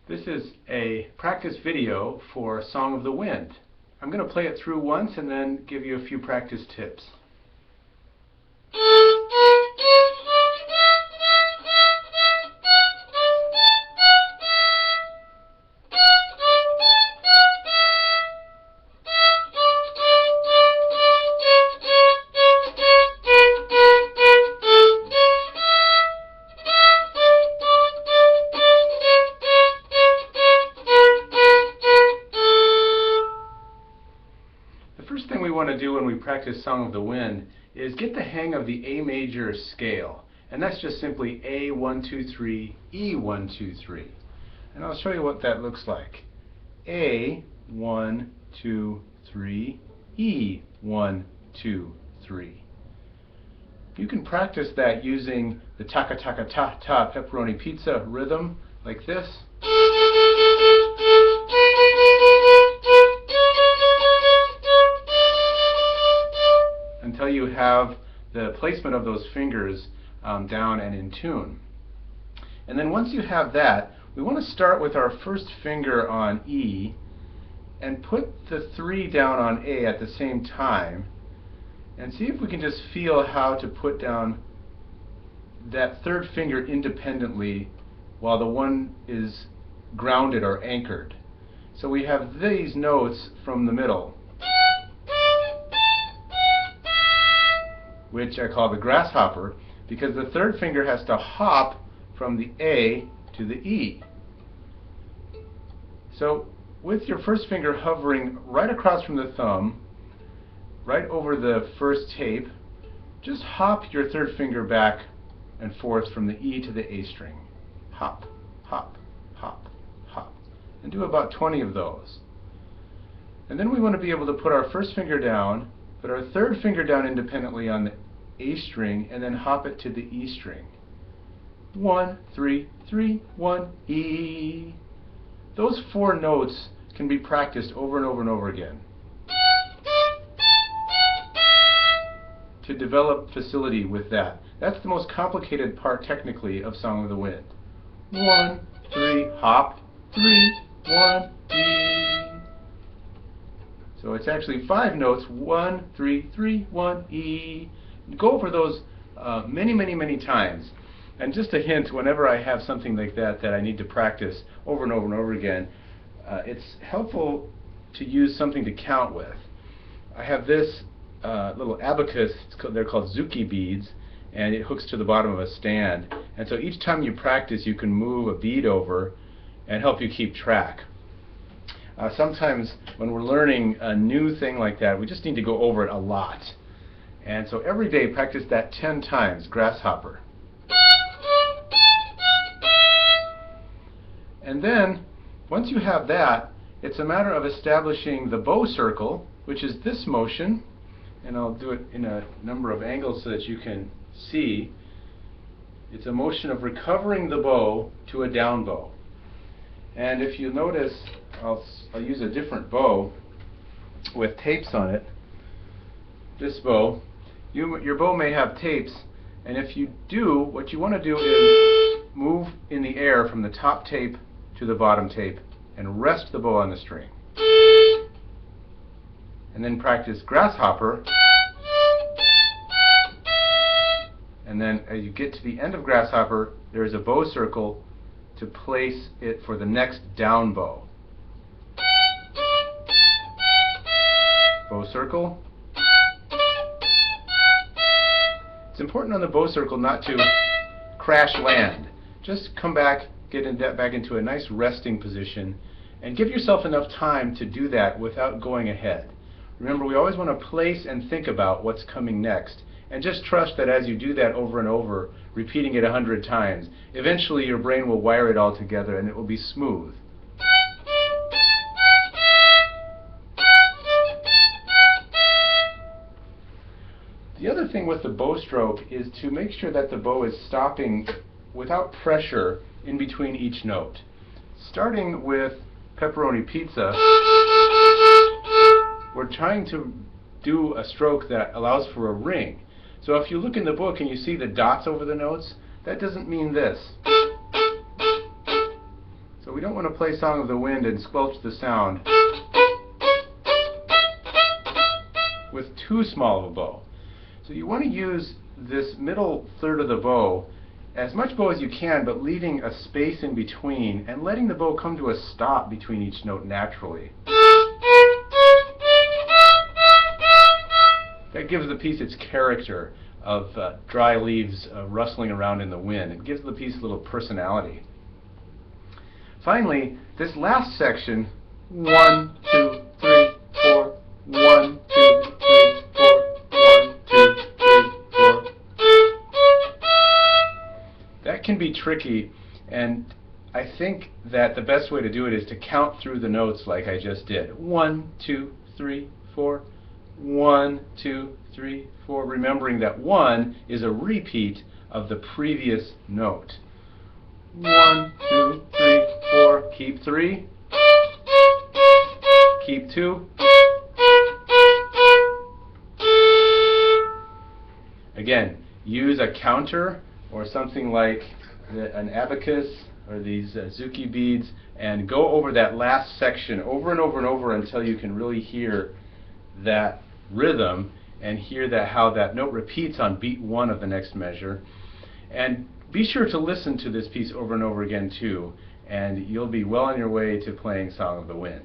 This is a practice video for Song of the Wind. I'm going to play it through once and then give you a few practice tips. The first thing we want to do when we practice Song of the Wind is get the hang of the A major scale. And that's just simply A 1 2 3, E 1 2 3. And I'll show you what that looks like. A 1 2 3, E 1 2 3. You can practice that using the taka taka ta ta pepperoni pizza rhythm like this. Until you have the placement of those fingers down and in tune. And then once you have that, we want to start with our first finger on E and put the 3 down on A at the same time and see if we can just feel how to put down that third finger independently while the one is grounded or anchored. So we have these notes from the middle, which I call the Grasshopper, because the third finger has to hop from the A to the E. So with your first finger hovering right across from the thumb, right over the first tape, just hop your third finger back and forth from the E to the A string. Hop, hop, hop, hop. And do about 20 of those. And then we want to be able to put our first finger down, put our third finger down independently on the A string, and then hop it to the E string. 1 3 3 1 E. Those 4 notes can be practiced over and over and over again to develop facility with that. That's the most complicated part technically of Song of the Wind. 1 3 hop 3 1 E. So it's actually 5 notes. 1 3 3 1 E. Go over those many times. And just a hint, whenever I have something like that that I need to practice over and over and over again, it's helpful to use something to count with. I have this little abacus, they're called Zuki beads, and it hooks to the bottom of a stand. And so each time you practice, you can move a bead over and help you keep track. Sometimes when we're learning a new thing like that, we just need to go over it a lot. And so every day practice that 10 times, Grasshopper. And then, once you have that, it's a matter of establishing the bow circle, which is this motion. And I'll do it in a number of angles so that you can see. It's a motion of recovering the bow to a down bow. And if you notice, I'll use a different bow with tapes on it. This bow. Your bow may have tapes, and if you do, what you want to do is move in the air from the top tape to the bottom tape and rest the bow on the string. And then practice Grasshopper. And then as you get to the end of Grasshopper, there is a bow circle to place it for the next down bow. Bow circle. It's important on the bow circle not to crash land. Just come back, get back into a nice resting position, and give yourself enough time to do that without going ahead. Remember, we always want to place and think about what's coming next, and just trust that as you do that over and over, repeating it 100 times, eventually your brain will wire it all together and it will be smooth. The other thing with the bow stroke is to make sure that the bow is stopping without pressure in between each note. Starting with pepperoni pizza, we're trying to do a stroke that allows for a ring. So if you look in the book and you see the dots over the notes, that doesn't mean this. It's So we don't want to play Song of the Wind and squelch the sound with too small of a bow. So you want to use this middle third of the bow, as much bow as you can, but leaving a space in between and letting the bow come to a stop between each note naturally. That gives the piece its character of dry leaves rustling around in the wind. It gives the piece a little personality. Finally, this last section, 1, 2, 3, 4, 1, 2, 3, 4, 1, 2, 3, 4. That can be tricky, and I think that the best way to do it is to count through the notes like I just did. 1, 2, 3, 4. 1, 2, 3, 4, remembering that 1 is a repeat of the previous note. 1, 2, 3, 4, keep 3, keep 2. Again, use a counter or something like an abacus or these Zuki beads and go over that last section over and over and over until you can really hear that rhythm and hear that how that note repeats on beat 1 of the next measure. And be sure to listen to this piece over and over again too, and you'll be well on your way to playing Song of the Wind.